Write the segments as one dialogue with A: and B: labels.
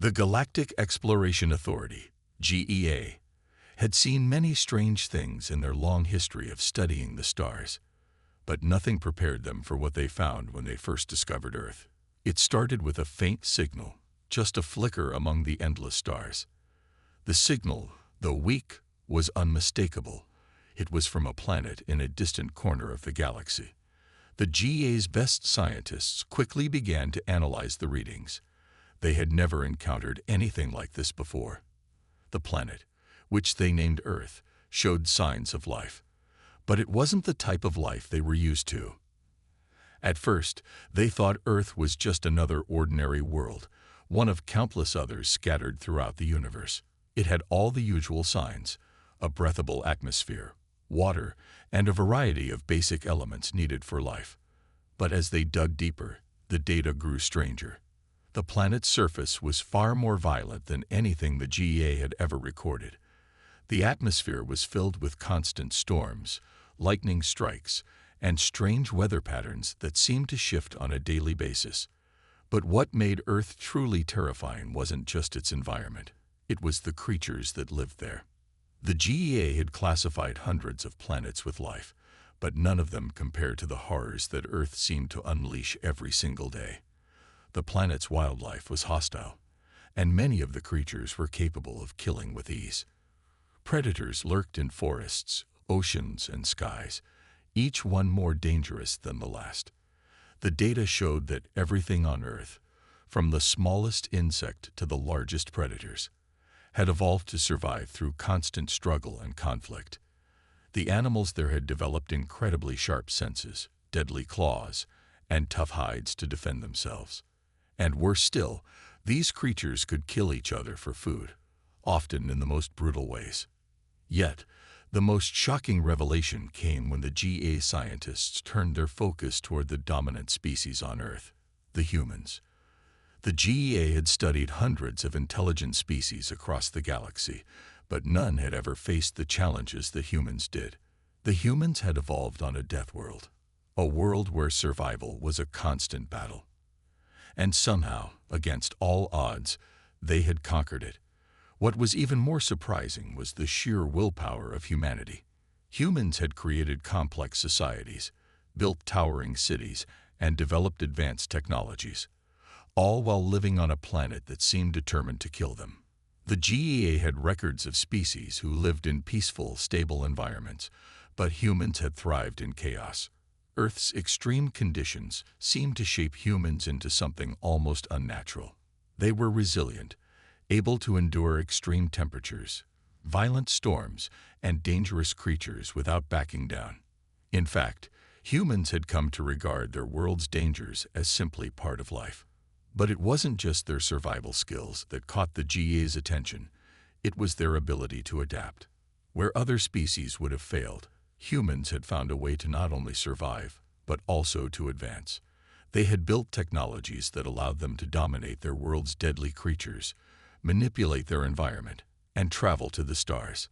A: The Galactic Exploration Authority, GEA, had seen many strange things in their long history of studying the stars, but nothing prepared them for what they found when they first discovered Earth. It started with a faint signal, just a flicker among the endless stars. The signal, though weak, was unmistakable. It was from a planet in a distant corner of the galaxy. The GEA's best scientists quickly began to analyze the readings. They had never encountered anything like this before. The planet, which they named Earth, showed signs of life. But it wasn't the type of life they were used to. At first, they thought Earth was just another ordinary world, one of countless others scattered throughout the universe. It had all the usual signs: a breathable atmosphere, water, and a variety of basic elements needed for life. But as they dug deeper, the data grew stranger. The planet's surface was far more violent than anything the GEA had ever recorded. The atmosphere was filled with constant storms, lightning strikes, and strange weather patterns that seemed to shift on a daily basis. But what made Earth truly terrifying wasn't just its environment. It was the creatures that lived there. The GEA had classified hundreds of planets with life, but none of them compared to the horrors that Earth seemed to unleash every single day. The planet's wildlife was hostile, and many of the creatures were capable of killing with ease. Predators lurked in forests, oceans, and skies, each one more dangerous than the last. The data showed that everything on Earth, from the smallest insect to the largest predators, had evolved to survive through constant struggle and conflict. The animals there had developed incredibly sharp senses, deadly claws, and tough hides to defend themselves. And worse still, these creatures could kill each other for food, often in the most brutal ways. Yet, the most shocking revelation came when the GEA scientists turned their focus toward the dominant species on Earth, the humans. The GEA had studied hundreds of intelligent species across the galaxy, but none had ever faced the challenges the humans did. The humans had evolved on a death world, a world where survival was a constant battle. And somehow, against all odds, they had conquered it. What was even more surprising was the sheer willpower of humanity. Humans had created complex societies, built towering cities, and developed advanced technologies, all while living on a planet that seemed determined to kill them. The GEA had records of species who lived in peaceful, stable environments, but humans had thrived in chaos. Earth's extreme conditions seemed to shape humans into something almost unnatural. They were resilient, able to endure extreme temperatures, violent storms, and dangerous creatures without backing down. In fact, humans had come to regard their world's dangers as simply part of life. But it wasn't just their survival skills that caught the GEA's attention. It was their ability to adapt. Where other species would have failed, humans had found a way to not only survive, but also to advance. They had built technologies that allowed them to dominate their world's deadly creatures, manipulate their environment, and travel to the stars.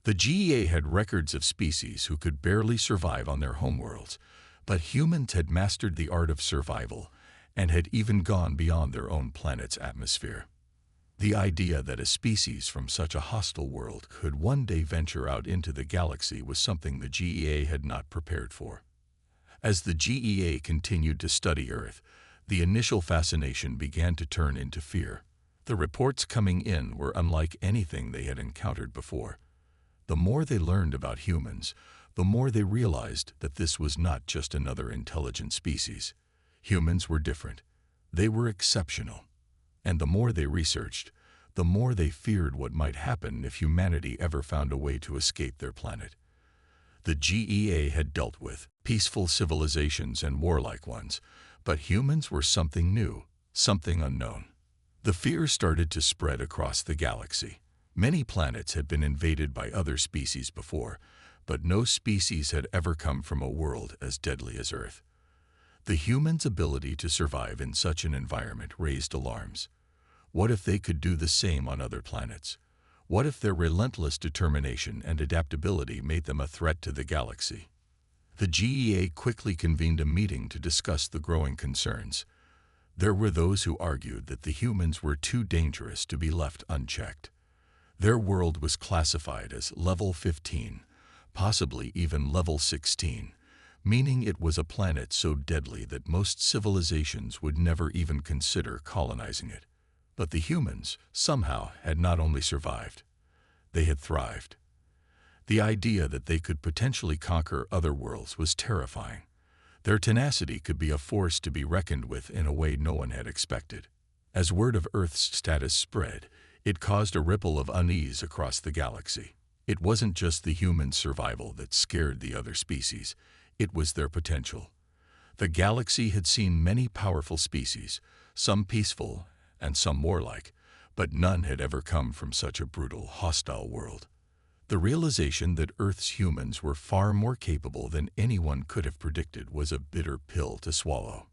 A: The GEA had records of species who could barely survive on their homeworlds, but humans had mastered the art of survival and had even gone beyond their own planet's atmosphere. The idea that a species from such a hostile world could one day venture out into the galaxy was something the GEA had not prepared for. As the GEA continued to study Earth, the initial fascination began to turn into fear. The reports coming in were unlike anything they had encountered before. The more they learned about humans, the more they realized that this was not just another intelligent species. Humans were different. They were exceptional. And the more they researched, the more they feared what might happen if humanity ever found a way to escape their planet. The GEA had dealt with peaceful civilizations and warlike ones, but humans were something new, something unknown. The fear started to spread across the galaxy. Many planets had been invaded by other species before, but no species had ever come from a world as deadly as Earth. The humans' ability to survive in such an environment raised alarms. What if they could do the same on other planets? What if their relentless determination and adaptability made them a threat to the galaxy? The GEA quickly convened a meeting to discuss the growing concerns. There were those who argued that the humans were too dangerous to be left unchecked. Their world was classified as Level 15, possibly even Level 16, meaning it was a planet so deadly that most civilizations would never even consider colonizing it. But the humans, somehow, had not only survived, they had thrived. The idea that they could potentially conquer other worlds was terrifying. Their tenacity could be a force to be reckoned with in a way no one had expected. As word of Earth's status spread, it caused a ripple of unease across the galaxy. It wasn't just the human survival that scared the other species, it was their potential. The galaxy had seen many powerful species, some peaceful and some warlike, but none had ever come from such a brutal, hostile world. The realization that Earth's humans were far more capable than anyone could have predicted was a bitter pill to swallow.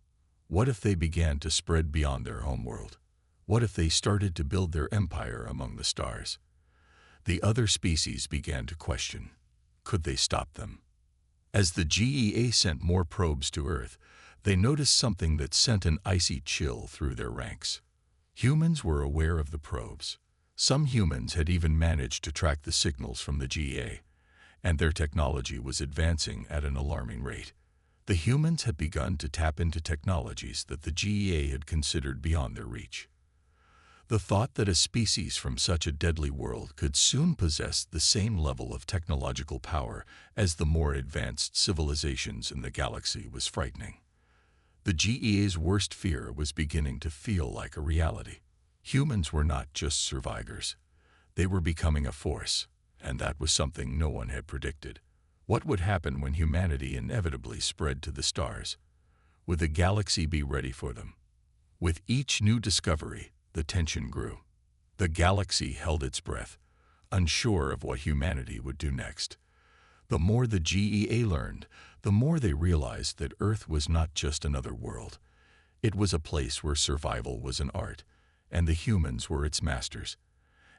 A: What if they began to spread beyond their homeworld? What if they started to build their empire among the stars? The other species began to question. Could they stop them? As the GEA sent more probes to Earth, they noticed something that sent an icy chill through their ranks. Humans were aware of the probes. Some humans had even managed to track the signals from the GEA, and their technology was advancing at an alarming rate. The humans had begun to tap into technologies that the GEA had considered beyond their reach. The thought that a species from such a deadly world could soon possess the same level of technological power as the more advanced civilizations in the galaxy was frightening. The GEA's worst fear was beginning to feel like a reality. Humans were not just survivors. They were becoming a force, and that was something no one had predicted. What would happen when humanity inevitably spread to the stars? Would the galaxy be ready for them? With each new discovery, the tension grew. The galaxy held its breath, unsure of what humanity would do next. The more the GEA learned, the more they realized that Earth was not just another world. It was a place where survival was an art, and the humans were its masters.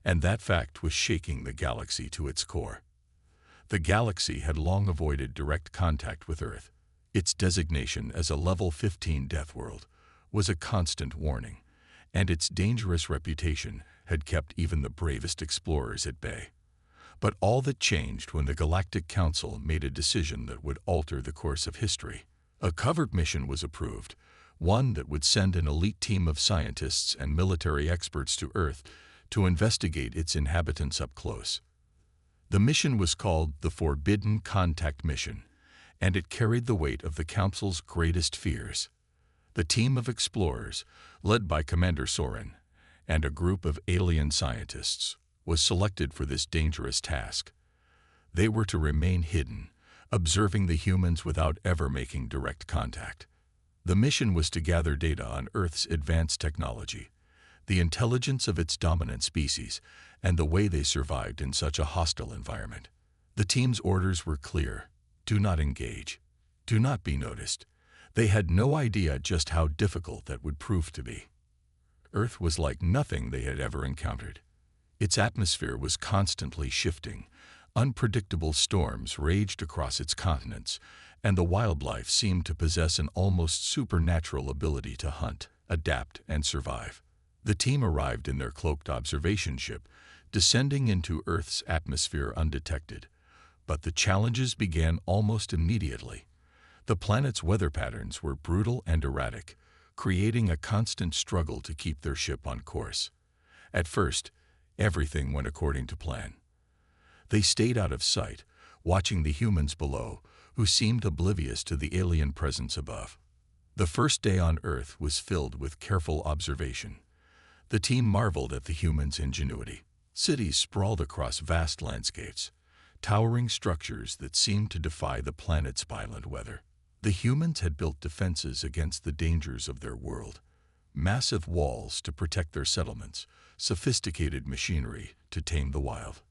A: And that fact was shaking the galaxy to its core. The galaxy had long avoided direct contact with Earth. Its designation as a Level 15 death world was a constant warning, and its dangerous reputation had kept even the bravest explorers at bay. But all that changed when the Galactic Council made a decision that would alter the course of history. A covert mission was approved, one that would send an elite team of scientists and military experts to Earth to investigate its inhabitants up close. The mission was called the Forbidden Contact Mission, and it carried the weight of the Council's greatest fears. The team of explorers, led by Commander Soren, and a group of alien scientists, was selected for this dangerous task. They were to remain hidden, observing the humans without ever making direct contact. The mission was to gather data on Earth's advanced technology, the intelligence of its dominant species, and the way they survived in such a hostile environment. The team's orders were clear. Do not engage. Do not be noticed. They had no idea just how difficult that would prove to be. Earth was like nothing they had ever encountered. Its atmosphere was constantly shifting. Unpredictable storms raged across its continents, and the wildlife seemed to possess an almost supernatural ability to hunt, adapt, and survive. The team arrived in their cloaked observation ship, descending into Earth's atmosphere undetected. But the challenges began almost immediately. The planet's weather patterns were brutal and erratic, creating a constant struggle to keep their ship on course. At first, everything went according to plan. They stayed out of sight, watching the humans below, who seemed oblivious to the alien presence above. The first day on Earth was filled with careful observation. The team marveled at the humans' ingenuity. Cities sprawled across vast landscapes, towering structures that seemed to defy the planet's violent weather. The humans had built defenses against the dangers of their world, massive walls to protect their settlements, sophisticated machinery to tame the wild.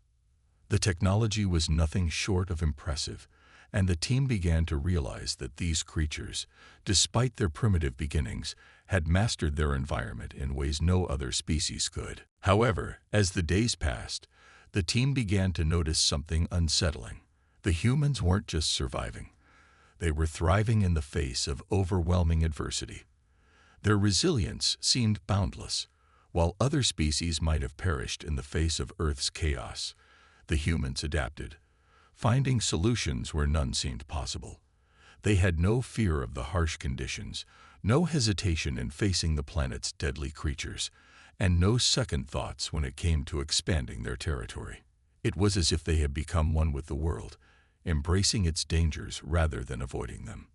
A: The technology was nothing short of impressive, and the team began to realize that these creatures, despite their primitive beginnings, had mastered their environment in ways no other species could. However, as the days passed, the team began to notice something unsettling. The humans weren't just surviving. They were thriving in the face of overwhelming adversity. Their resilience seemed boundless. While other species might have perished in the face of Earth's chaos, the humans adapted, finding solutions where none seemed possible. They had no fear of the harsh conditions, no hesitation in facing the planet's deadly creatures, and no second thoughts when it came to expanding their territory. It was as if they had become one with the world, embracing its dangers rather than avoiding them.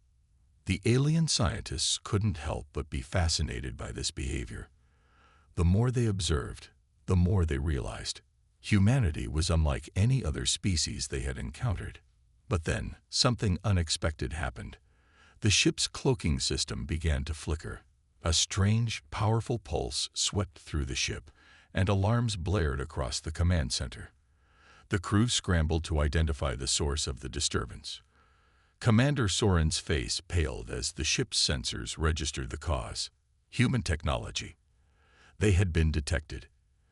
A: The alien scientists couldn't help but be fascinated by this behavior. The more they observed, the more they realized humanity was unlike any other species they had encountered. But then, something unexpected happened. The ship's cloaking system began to flicker. A strange, powerful pulse swept through the ship, and alarms blared across the command center. The crew scrambled to identify the source of the disturbance. Commander Soren's face paled as the ship's sensors registered the cause. Human technology. They had been detected.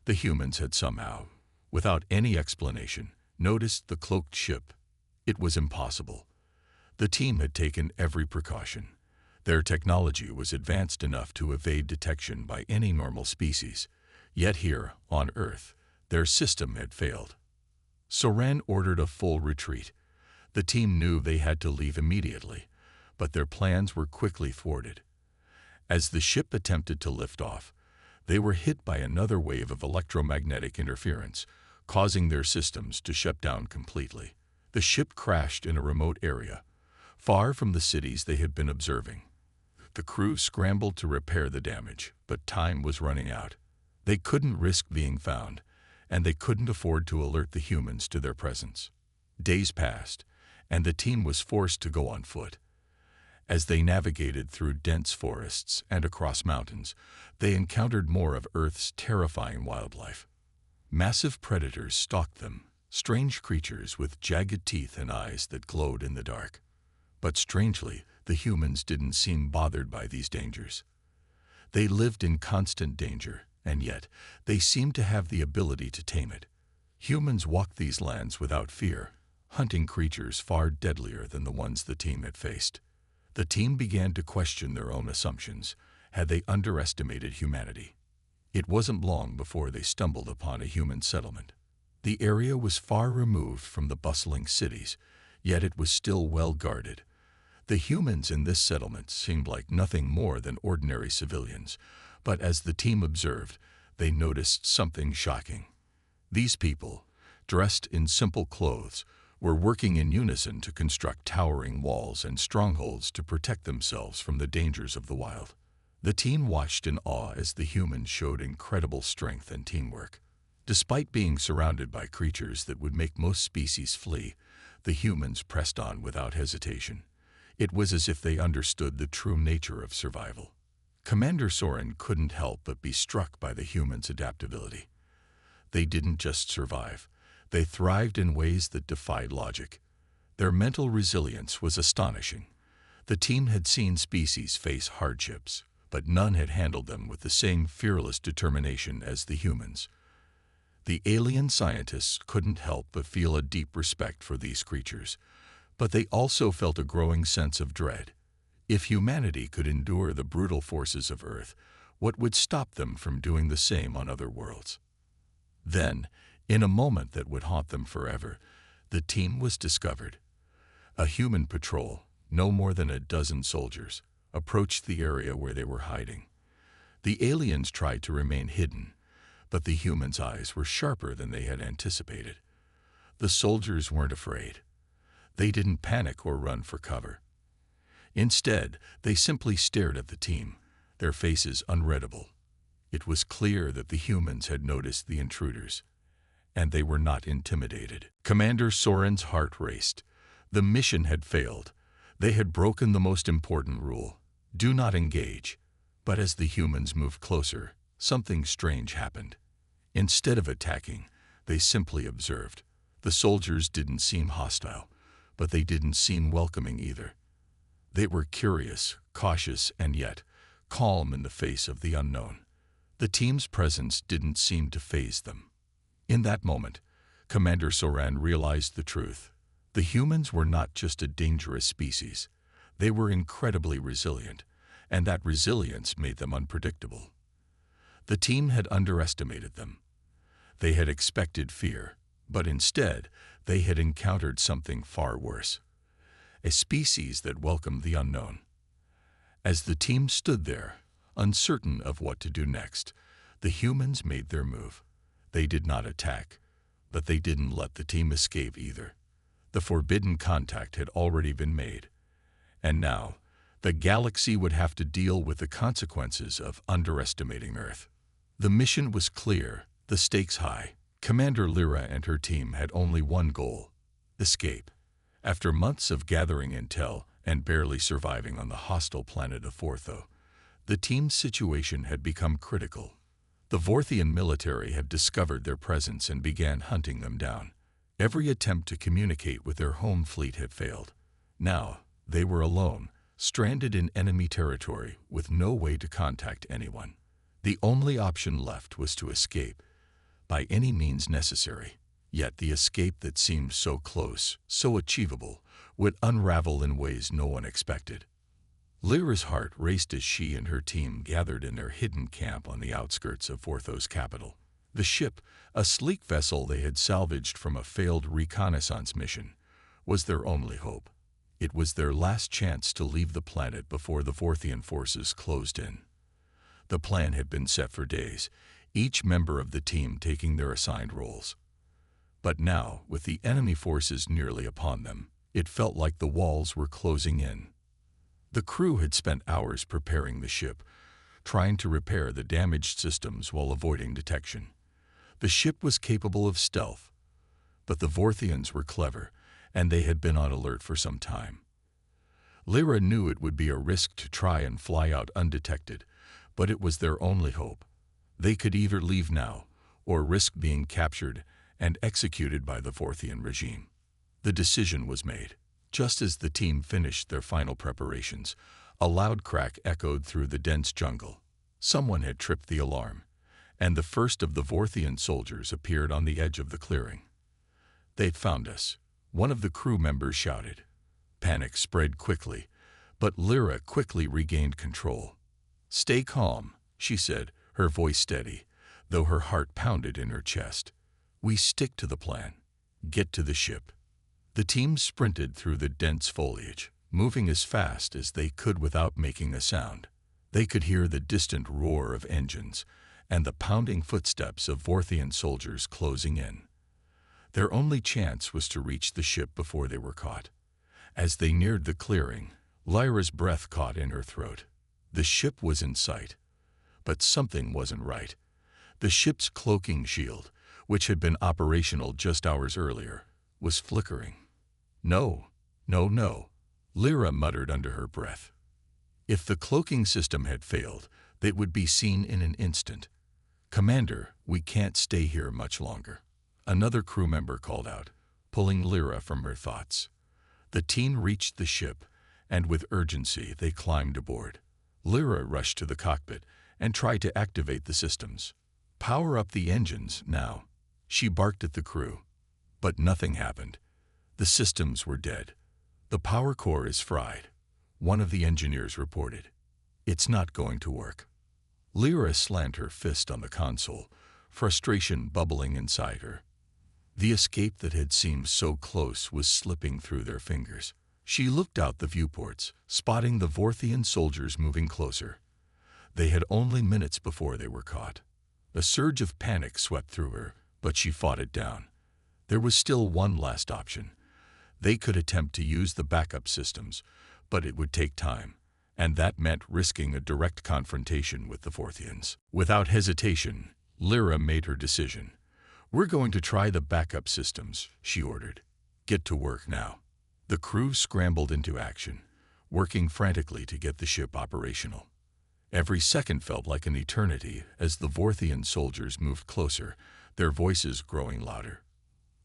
A: The humans had somehow, without any explanation, noticed the cloaked ship. It was impossible. The team had taken every precaution. Their technology was advanced enough to evade detection by any normal species. Yet here, on Earth, their system had failed. Soren ordered a full retreat. The team knew they had to leave immediately, but their plans were quickly thwarted. As the ship attempted to lift off, they were hit by another wave of electromagnetic interference, causing their systems to shut down completely. The ship crashed in a remote area, far from the cities they had been observing. The crew scrambled to repair the damage, but time was running out. They couldn't risk being found, and they couldn't afford to alert the humans to their presence. Days passed, and the team was forced to go on foot. As they navigated through dense forests and across mountains, they encountered more of Earth's terrifying wildlife. Massive predators stalked them, strange creatures with jagged teeth and eyes that glowed in the dark. But strangely, the humans didn't seem bothered by these dangers. They lived in constant danger, and yet they seemed to have the ability to tame it. Humans walked these lands without fear, hunting creatures far deadlier than the ones the team had faced. The team began to question their own assumptions. Had they underestimated humanity? It wasn't long before they stumbled upon a human settlement. The area was far removed from the bustling cities, yet it was still well guarded. The humans in this settlement seemed like nothing more than ordinary civilians, but as the team observed, they noticed something shocking. These people, dressed in simple clothes, were working in unison to construct towering walls and strongholds to protect themselves from the dangers of the wild. The team watched in awe as the humans showed incredible strength and teamwork. Despite being surrounded by creatures that would make most species flee, the humans pressed on without hesitation. It was as if they understood the true nature of survival. Commander Soren couldn't help but be struck by the humans' adaptability. They didn't just survive. They thrived in ways that defied logic. Their mental resilience was astonishing. The team had seen species face hardships, but none had handled them with the same fearless determination as the humans. The alien scientists couldn't help but feel a deep respect for these creatures, but they also felt a growing sense of dread. If humanity could endure the brutal forces of Earth, what would stop them from doing the same on other worlds? Then, in a moment that would haunt them forever, the team was discovered. A human patrol, no more than a dozen soldiers, approached the area where they were hiding. The aliens tried to remain hidden, but the humans' eyes were sharper than they had anticipated. The soldiers weren't afraid. They didn't panic or run for cover. Instead, they simply stared at the team, their faces unreadable. It was clear that the humans had noticed the intruders, and they were not intimidated. Commander Soren's heart raced. The mission had failed. They had broken the most important rule: do not engage. But as the humans moved closer, something strange happened. Instead of attacking, they simply observed. The soldiers didn't seem hostile, but they didn't seem welcoming either. They were curious, cautious, and yet calm in the face of the unknown. The team's presence didn't seem to faze them. In that moment, Commander Soren realized the truth. The humans were not just a dangerous species. They were incredibly resilient, and that resilience made them unpredictable. The team had underestimated them. They had expected fear, but instead they had encountered something far worse, a species that welcomed the unknown. As the team stood there, uncertain of what to do next, the humans made their move. They did not attack, but they didn't let the team escape either. The forbidden contact had already been made, and now the galaxy would have to deal with the consequences of underestimating Earth. The mission was clear, the stakes high. Commander Lyra and her team had only one goal: escape. After months of gathering intel and barely surviving on the hostile planet of Vortho, the team's situation had become critical. The Vorthian military had discovered their presence and began hunting them down. Every attempt to communicate with their home fleet had failed. Now, they were alone, stranded in enemy territory with no way to contact anyone. The only option left was to escape, by any means necessary. Yet the escape that seemed so close, so achievable, would unravel in ways no one expected. Lyra's heart raced as she and her team gathered in their hidden camp on the outskirts of Vortho's capital. The ship, a sleek vessel they had salvaged from a failed reconnaissance mission, was their only hope. It was their last chance to leave the planet before the Vorthian forces closed in. The plan had been set for days, each member of the team taking their assigned roles. But now, with the enemy forces nearly upon them, it felt like the walls were closing in. The crew had spent hours preparing the ship, trying to repair the damaged systems while avoiding detection. The ship was capable of stealth, but the Vorthians were clever, and they had been on alert for some time. Lyra knew it would be a risk to try and fly out undetected, but it was their only hope. They could either leave now, or risk being captured and executed by the Vorthian regime. The decision was made. Just as the team finished their final preparations, a loud crack echoed through the dense jungle. Someone had tripped the alarm, and the first of the Vorthian soldiers appeared on the edge of the clearing. "They'd found us," one of the crew members shouted. Panic spread quickly, but Lyra quickly regained control. "Stay calm," she said, her voice steady, though her heart pounded in her chest. "We stick to the plan. Get to the ship." The team sprinted through the dense foliage, moving as fast as they could without making a sound. They could hear the distant roar of engines and the pounding footsteps of Vorthian soldiers closing in. Their only chance was to reach the ship before they were caught. As they neared the clearing, Lyra's breath caught in her throat. The ship was in sight, but something wasn't right. The ship's cloaking shield, which had been operational just hours earlier, was flickering. "No, no, no," Lyra muttered under her breath. If the cloaking system had failed, they would be seen in an instant. "Commander, we can't stay here much longer," another crew member called out, pulling Lyra from her thoughts. The team reached the ship, and with urgency they climbed aboard. Lyra rushed to the cockpit and tried to activate the systems. "Power up the engines now," she barked at the crew. But nothing happened. The systems were dead. "The power core is fried," one of the engineers reported. "It's not going to work." Lyra slammed her fist on the console, frustration bubbling inside her. The escape that had seemed so close was slipping through their fingers. She looked out the viewports, spotting the Vorthian soldiers moving closer. They had only minutes before they were caught. A surge of panic swept through her, but she fought it down. There was still one last option. They could attempt to use the backup systems, but it would take time, and that meant risking a direct confrontation with the Vorthians. Without hesitation, Lyra made her decision. "We're going to try the backup systems," she ordered. "Get to work now." The crew scrambled into action, working frantically to get the ship operational. Every second felt like an eternity as the Vorthian soldiers moved closer, their voices growing louder.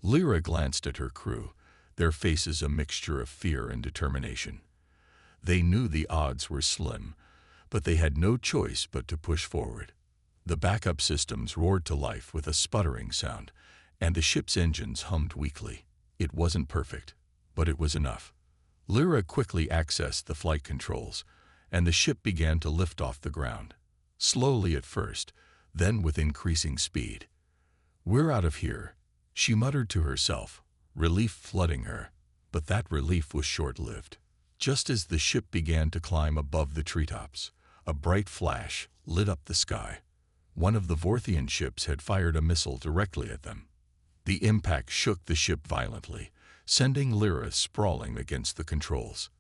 A: Lyra glanced at her crew, their faces a mixture of fear and determination. They knew the odds were slim, but they had no choice but to push forward. The backup systems roared to life with a sputtering sound, and the ship's engines hummed weakly. It wasn't perfect, but it was enough. Lyra quickly accessed the flight controls, and the ship began to lift off the ground. Slowly at first, then with increasing speed. "We're out of here," she muttered to herself, relief flooding her. But that relief was short-lived. Just as the ship began to climb above the treetops, a bright flash lit up the sky. One of the Vorthian ships had fired a missile directly at them. The impact shook the ship violently, sending Lyra sprawling against the controls.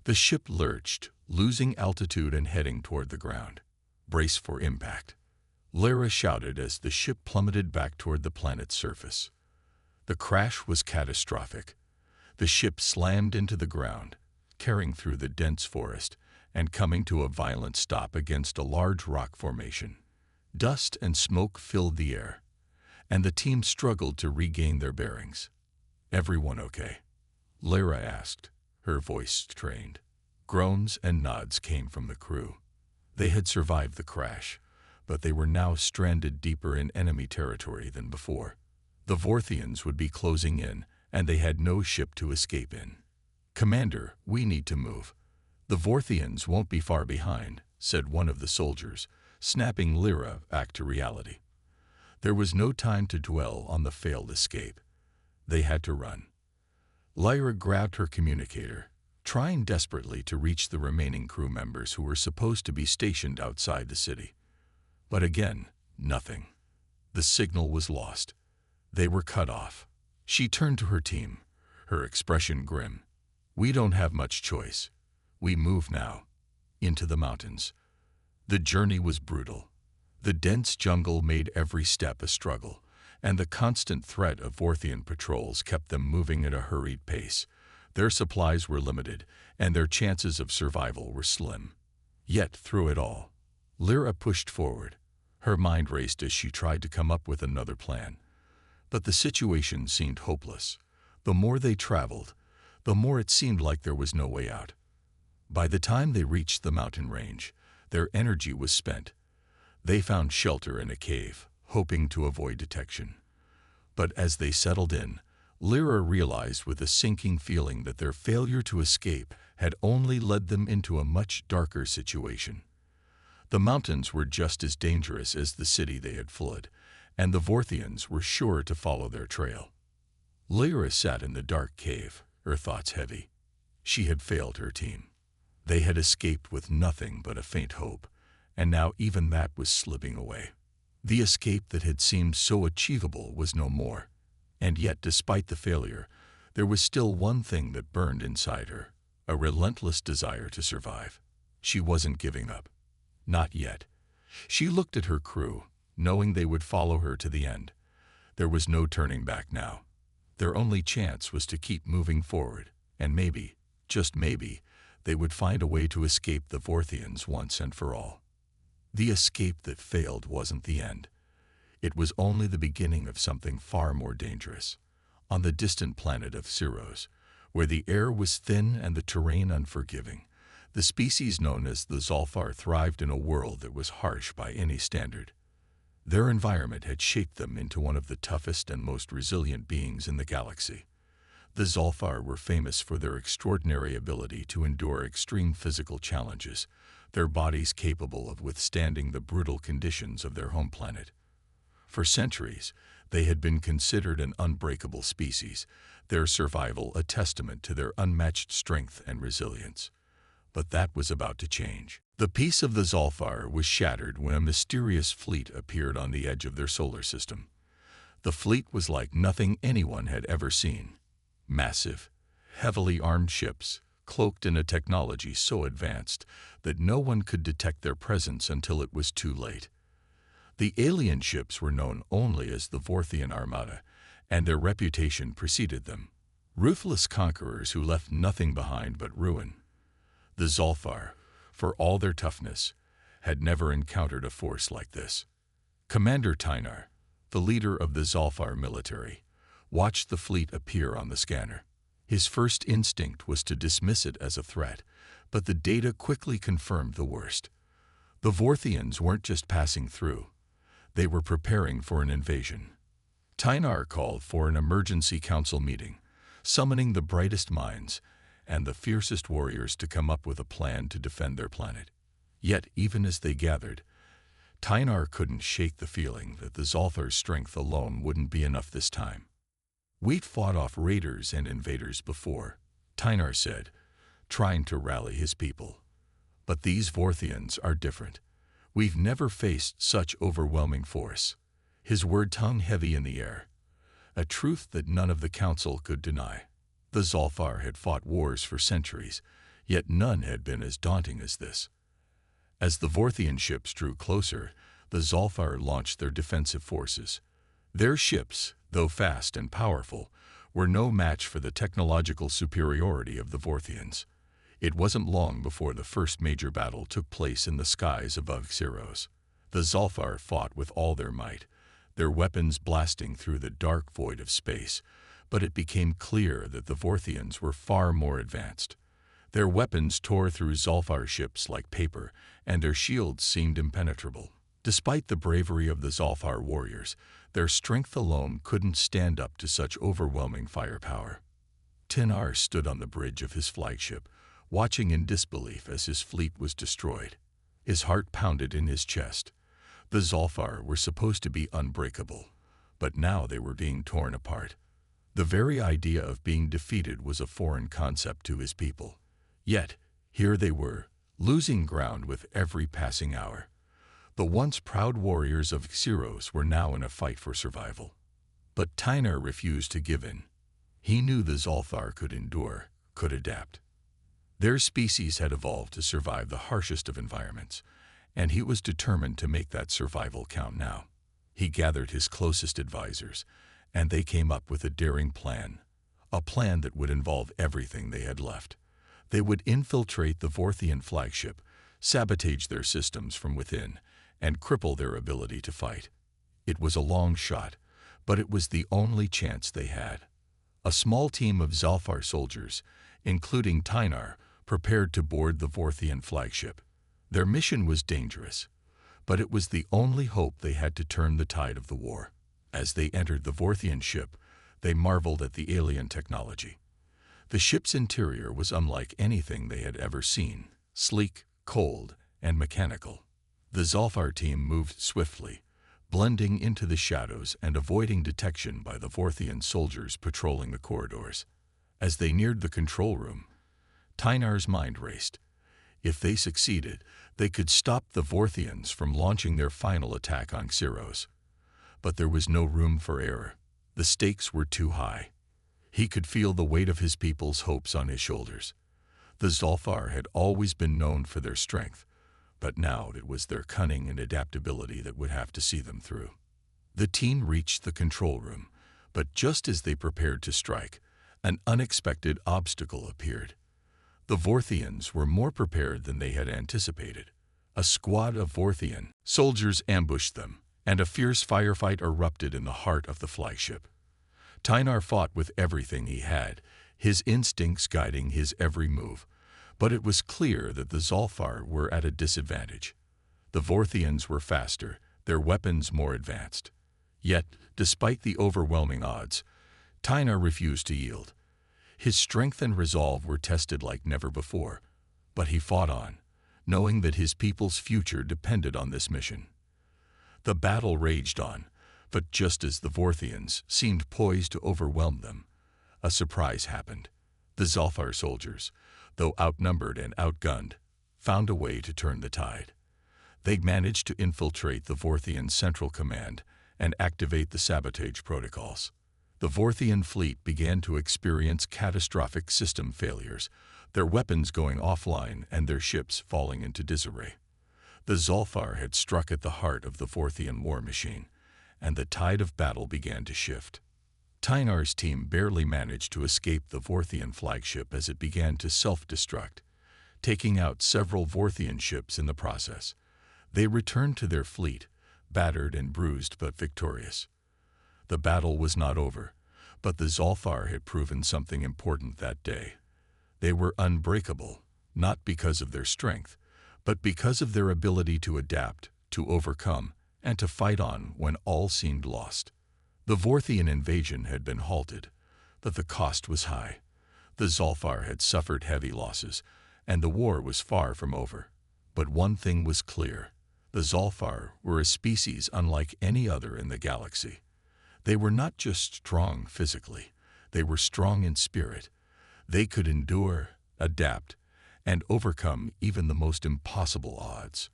A: The ship lurched, losing altitude and heading toward the ground. "Brace for impact," Lyra shouted as the ship plummeted back toward the planet's surface. The crash was catastrophic. The ship slammed into the ground, tearing through the dense forest and coming to a violent stop against a large rock formation. Dust and smoke filled the air, and the team struggled to regain their bearings. "Everyone okay?" Lyra asked, her voice strained. Groans and nods came from the crew. They had survived the crash, but they were now stranded deeper in enemy territory than before. The Vorthians would be closing in, and they had no ship to escape in. "Commander, we need to move. The Vorthians won't be far behind," said one of the soldiers, snapping Lyra back to reality. There was no time to dwell on the failed escape. They had to run. Lyra grabbed her communicator, trying desperately to reach the remaining crew members who were supposed to be stationed outside the city. But again, nothing. The signal was lost. They were cut off. She turned to her team, her expression grim. "We don't have much choice. We move now. Into the mountains." The journey was brutal. The dense jungle made every step a struggle, and the constant threat of Vorthian patrols kept them moving at a hurried pace. Their supplies were limited, and their chances of survival were slim. Yet, through it all, Lyra pushed forward. Her mind raced as she tried to come up with another plan. But the situation seemed hopeless. The more they traveled, the more it seemed like there was no way out. By the time they reached the mountain range, their energy was spent. They found shelter in a cave, hoping to avoid detection. But as they settled in, Lyra realized with a sinking feeling that their failure to escape had only led them into a much darker situation. The mountains were just as dangerous as the city they had fled, and the Vorthians were sure to follow their trail. Lyra sat in the dark cave, her thoughts heavy. She had failed her team. They had escaped with nothing but a faint hope, and now even that was slipping away. The escape that had seemed so achievable was no more. And yet, despite the failure, there was still one thing that burned inside her, a relentless desire to survive. She wasn't giving up. Not yet. She looked at her crew, knowing they would follow her to the end. There was no turning back now. Their only chance was to keep moving forward, and maybe, just maybe, they would find a way to escape the Vorthians once and for all. The escape that failed wasn't the end. It was only the beginning of something far more dangerous. On the distant planet of Syros, where the air was thin and the terrain unforgiving, the species known as the Zolfar thrived in a world that was harsh by any standard. Their environment had shaped them into one of the toughest and most resilient beings in the galaxy. The Zolfar were famous for their extraordinary ability to endure extreme physical challenges, their bodies capable of withstanding the brutal conditions of their home planet. For centuries, they had been considered an unbreakable species, their survival a testament to their unmatched strength and resilience. But that was about to change. The peace of the Zolfar was shattered when a mysterious fleet appeared on the edge of their solar system. The fleet was like nothing anyone had ever seen. Massive, heavily armed ships, cloaked in a technology so advanced that no one could detect their presence until it was too late. The alien ships were known only as the Vorthian Armada, and their reputation preceded them. Ruthless conquerors who left nothing behind but ruin. The Zolfar, for all their toughness, had never encountered a force like this. Commander Tynar, the leader of the Zolfar military, watched the fleet appear on the scanner. His first instinct was to dismiss it as a threat, but the data quickly confirmed the worst. The Vorthians weren't just passing through. They were preparing for an invasion. Tynar called for an emergency council meeting, summoning the brightest minds, and the fiercest warriors to come up with a plan to defend their planet. Yet, even as they gathered, Tynar couldn't shake the feeling that the Zolthar's strength alone wouldn't be enough this time. "We've fought off raiders and invaders before," Tynar said, trying to rally his people. "But these Vorthians are different. We've never faced such overwhelming force." His word hung heavy in the air, a truth that none of the council could deny. The Zolthar had fought wars for centuries, yet none had been as daunting as this. As the Vorthian ships drew closer, the Zolthar launched their defensive forces. Their ships, though fast and powerful, were no match for the technological superiority of the Vorthians. It wasn't long before the first major battle took place in the skies above Xeros. The Zolthar fought with all their might, their weapons blasting through the dark void of space, but it became clear that the Vorthians were far more advanced. Their weapons tore through Zolthar ships like paper, and their shields seemed impenetrable. Despite the bravery of the Zolthar warriors, their strength alone couldn't stand up to such overwhelming firepower. Tynar stood on the bridge of his flagship, watching in disbelief as his fleet was destroyed. His heart pounded in his chest. The Zolthar were supposed to be unbreakable, but now they were being torn apart. The very idea of being defeated was a foreign concept to his people. Yet, here they were, losing ground with every passing hour. The once proud warriors of Xeros were now in a fight for survival. But Tynar refused to give in. He knew the Zolthar could endure, could adapt. Their species had evolved to survive the harshest of environments, and he was determined to make that survival count now. He gathered his closest advisors, and they came up with a daring plan, a plan that would involve everything they had left. They would infiltrate the Vorthian flagship, sabotage their systems from within, and cripple their ability to fight. It was a long shot, but it was the only chance they had. A small team of Zolthar soldiers, including Tynar, prepared to board the Vorthian flagship. Their mission was dangerous, but it was the only hope they had to turn the tide of the war. As they entered the Vorthian ship, they marveled at the alien technology. The ship's interior was unlike anything they had ever seen, sleek, cold, and mechanical. The Zolthar team moved swiftly, blending into the shadows and avoiding detection by the Vorthian soldiers patrolling the corridors. As they neared the control room, Tynar's mind raced. If they succeeded, they could stop the Vorthians from launching their final attack on Xeros. But there was no room for error. The stakes were too high. He could feel the weight of his people's hopes on his shoulders. The Zolthar had always been known for their strength, but now it was their cunning and adaptability that would have to see them through. The team reached the control room, but just as they prepared to strike, an unexpected obstacle appeared. The Vorthians were more prepared than they had anticipated. A squad of Vorthian soldiers ambushed them, and a fierce firefight erupted in the heart of the flagship. Tynar fought with everything he had, his instincts guiding his every move, but it was clear that the Zolthar were at a disadvantage. The Vorthians were faster, their weapons more advanced. Yet, despite the overwhelming odds, Tynar refused to yield. His strength and resolve were tested like never before, but he fought on, knowing that his people's future depended on this mission. The battle raged on, but just as the Vorthians seemed poised to overwhelm them, a surprise happened. The Zolthar soldiers, though outnumbered and outgunned, found a way to turn the tide. They managed to infiltrate the Vorthian Central Command and activate the sabotage protocols. The Vorthian fleet began to experience catastrophic system failures, their weapons going offline and their ships falling into disarray. The Zolthar had struck at the heart of the Vorthian war machine, and the tide of battle began to shift. Tynar's team barely managed to escape the Vorthian flagship as it began to self-destruct, taking out several Vorthian ships in the process. They returned to their fleet, battered and bruised but victorious. The battle was not over, but the Zolthar had proven something important that day. They were unbreakable, not because of their strength, but because of their ability to adapt, to overcome, and to fight on when all seemed lost. The Vorthian invasion had been halted, but the cost was high. The Zolfar had suffered heavy losses, and the war was far from over. But one thing was clear. The Zolfar were a species unlike any other in the galaxy. They were not just strong physically, they were strong in spirit. They could endure, adapt, and overcome even the most impossible odds.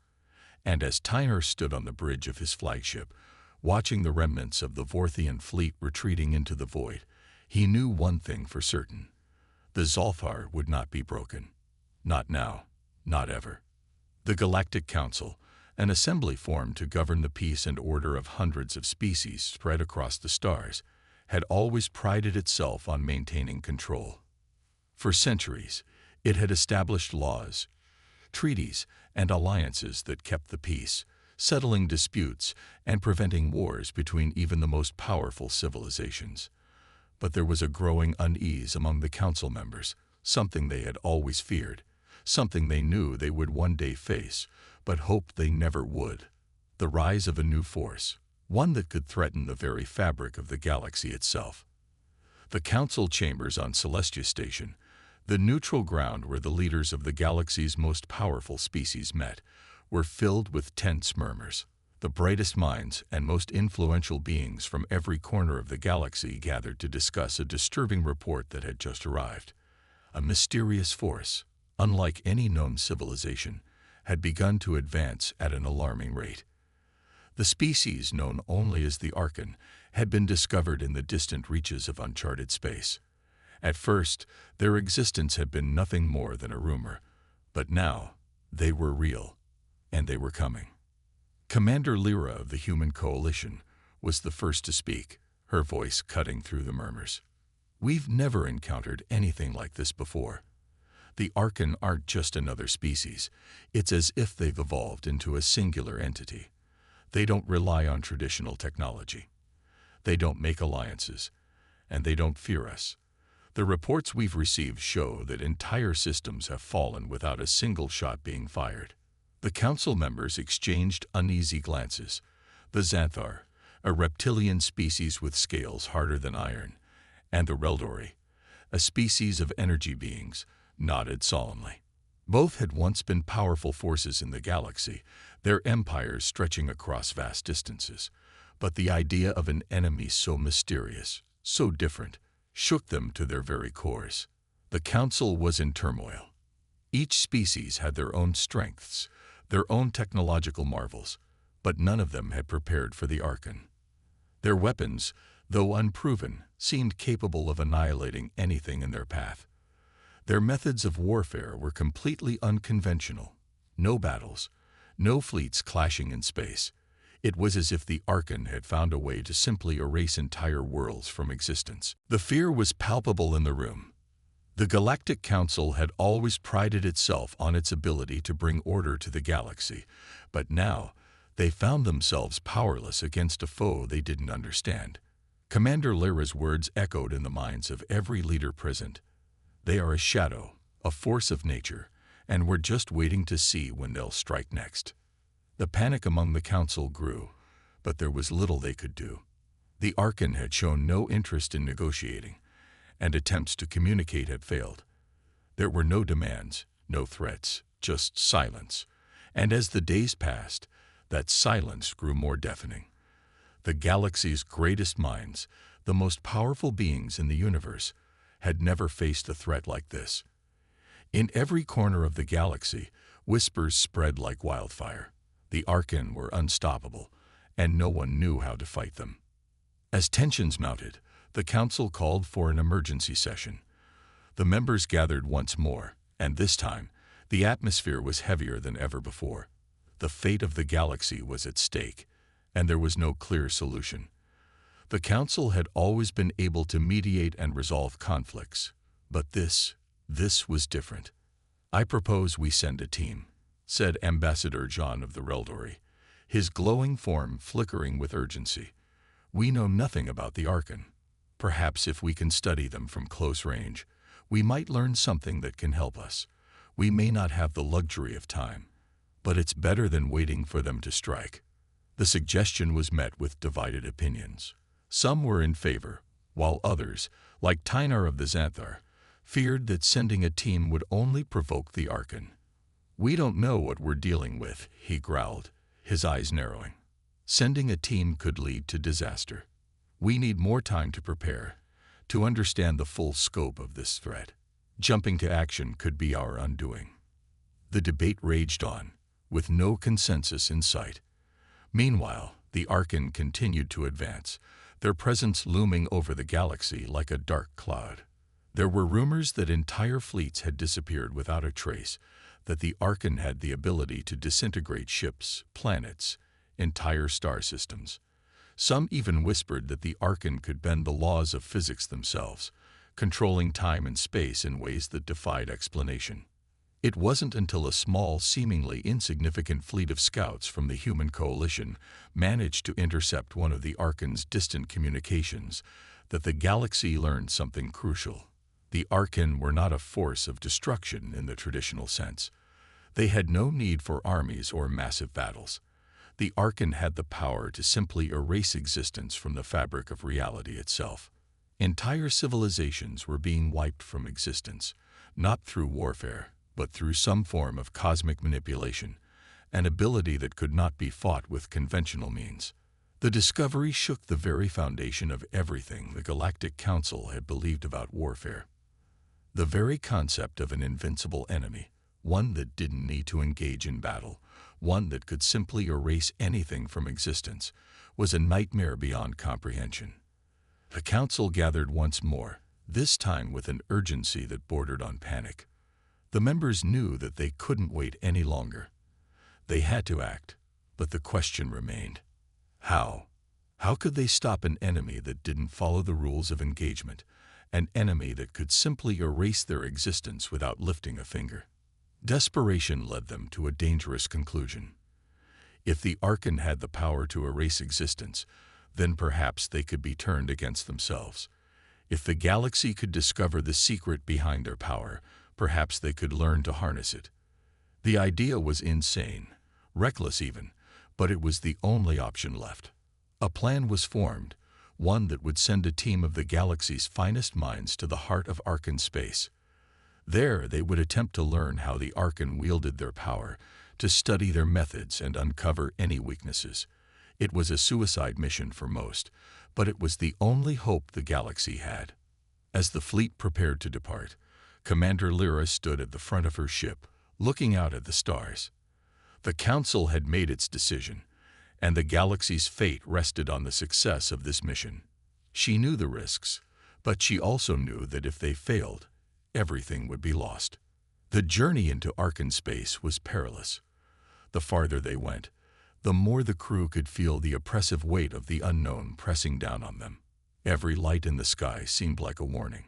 A: And as Tyner stood on the bridge of his flagship, watching the remnants of the Vorthian fleet retreating into the void, he knew one thing for certain. The Zolfar would not be broken. Not now, not ever. The Galactic Council, an assembly formed to govern the peace and order of hundreds of species spread across the stars, had always prided itself on maintaining control. For centuries, it had established laws, treaties, and alliances that kept the peace, settling disputes and preventing wars between even the most powerful civilizations. But there was a growing unease among the council members, something they had always feared, something they knew they would one day face, but hoped they never would. The rise of a new force, one that could threaten the very fabric of the galaxy itself. The council chambers on Celestia Station, the neutral ground where the leaders of the galaxy's most powerful species met, were filled with tense murmurs. The brightest minds and most influential beings from every corner of the galaxy gathered to discuss a disturbing report that had just arrived. A mysterious force, unlike any known civilization, had begun to advance at an alarming rate. The species known only as the Arkan had been discovered in the distant reaches of uncharted space. At first, their existence had been nothing more than a rumor, but now they were real, and they were coming. Commander Lyra of the Human Coalition was the first to speak, her voice cutting through the murmurs. "We've never encountered anything like this before. The Arkan aren't just another species. It's as if they've evolved into a singular entity. They don't rely on traditional technology. They don't make alliances, and they don't fear us. The reports we've received show that entire systems have fallen without a single shot being fired." The council members exchanged uneasy glances. The Xanthar, a reptilian species with scales harder than iron, and the Reldori, a species of energy beings, nodded solemnly. Both had once been powerful forces in the galaxy, their empires stretching across vast distances. But the idea of an enemy so mysterious, so different, shook them to their very cores. The council was in turmoil. Each species had their own strengths, their own technological marvels, but none of them had prepared for the Arkan. Their weapons, though unproven, seemed capable of annihilating anything in their path. Their methods of warfare were completely unconventional. No battles, no fleets clashing in space. It was as if the Arkan had found a way to simply erase entire worlds from existence. The fear was palpable in the room. The Galactic Council had always prided itself on its ability to bring order to the galaxy, but now they found themselves powerless against a foe they didn't understand. Commander Lyra's words echoed in the minds of every leader present. They are a shadow, a force of nature, and we're just waiting to see when they'll strike next. The panic among the council grew, but there was little they could do. The Arkan had shown no interest in negotiating, and attempts to communicate had failed. There were no demands, no threats, just silence. And as the days passed, that silence grew more deafening. The galaxy's greatest minds, the most powerful beings in the universe, had never faced a threat like this. In every corner of the galaxy, whispers spread like wildfire. The Arkan were unstoppable, and no one knew how to fight them. As tensions mounted, the council called for an emergency session. The members gathered once more, and this time, the atmosphere was heavier than ever before. The fate of the galaxy was at stake, and there was no clear solution. The council had always been able to mediate and resolve conflicts, but this was different. "I propose we send a team," said Ambassador John of the Reldori, his glowing form flickering with urgency. "We know nothing about the Arkan. Perhaps if we can study them from close range, we might learn something that can help us. We may not have the luxury of time, but it's better than waiting for them to strike." The suggestion was met with divided opinions. Some were in favor, while others, like Tynar of the Xanthar, feared that sending a team would only provoke the Arkan. "We don't know what we're dealing with," he growled, his eyes narrowing. "Sending a team could lead to disaster. We need more time to prepare, to understand the full scope of this threat. Jumping to action could be our undoing." The debate raged on, with no consensus in sight. Meanwhile, the Arkan continued to advance, their presence looming over the galaxy like a dark cloud. There were rumors that entire fleets had disappeared without a trace, that the Arkan had the ability to disintegrate ships, planets, entire star systems. Some even whispered that the Arkan could bend the laws of physics themselves, controlling time and space in ways that defied explanation. It wasn't until a small, seemingly insignificant fleet of scouts from the human coalition managed to intercept one of the Arkan's distant communications that the galaxy learned something crucial. The Arkan were not a force of destruction in the traditional sense. They had no need for armies or massive battles. The Arkan had the power to simply erase existence from the fabric of reality itself. Entire civilizations were being wiped from existence, not through warfare, but through some form of cosmic manipulation, an ability that could not be fought with conventional means. The discovery shook the very foundation of everything the Galactic Council had believed about warfare. The very concept of an invincible enemy, one that didn't need to engage in battle, one that could simply erase anything from existence, was a nightmare beyond comprehension. The Council gathered once more, this time with an urgency that bordered on panic. The members knew that they couldn't wait any longer. They had to act, but the question remained: how? How could they stop an enemy that didn't follow the rules of engagement, an enemy that could simply erase their existence without lifting a finger? Desperation led them to a dangerous conclusion. If the Arkan had the power to erase existence, then perhaps they could be turned against themselves. If the galaxy could discover the secret behind their power, perhaps they could learn to harness it. The idea was insane, reckless even, but it was the only option left. A plan was formed, one that would send a team of the galaxy's finest minds to the heart of Arkan space. There they would attempt to learn how the Arkan wielded their power, to study their methods and uncover any weaknesses. It was a suicide mission for most, but it was the only hope the galaxy had. As the fleet prepared to depart, Commander Lyra stood at the front of her ship, looking out at the stars. The Council had made its decision, and the galaxy's fate rested on the success of this mission. She knew the risks, but she also knew that if they failed, everything would be lost. The journey into Arkan space was perilous. The farther they went, the more the crew could feel the oppressive weight of the unknown pressing down on them. Every light in the sky seemed like a warning.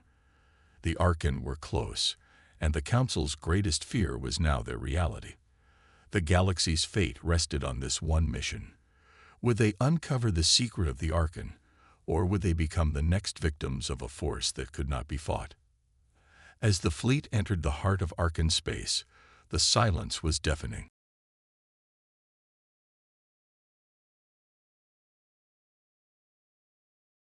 A: The Arkan were close, and the Council's greatest fear was now their reality. The galaxy's fate rested on this one mission. Would they uncover the secret of the Arkan, or would they become the next victims of a force that could not be fought? As the fleet entered the heart of Arkan space, the silence was deafening.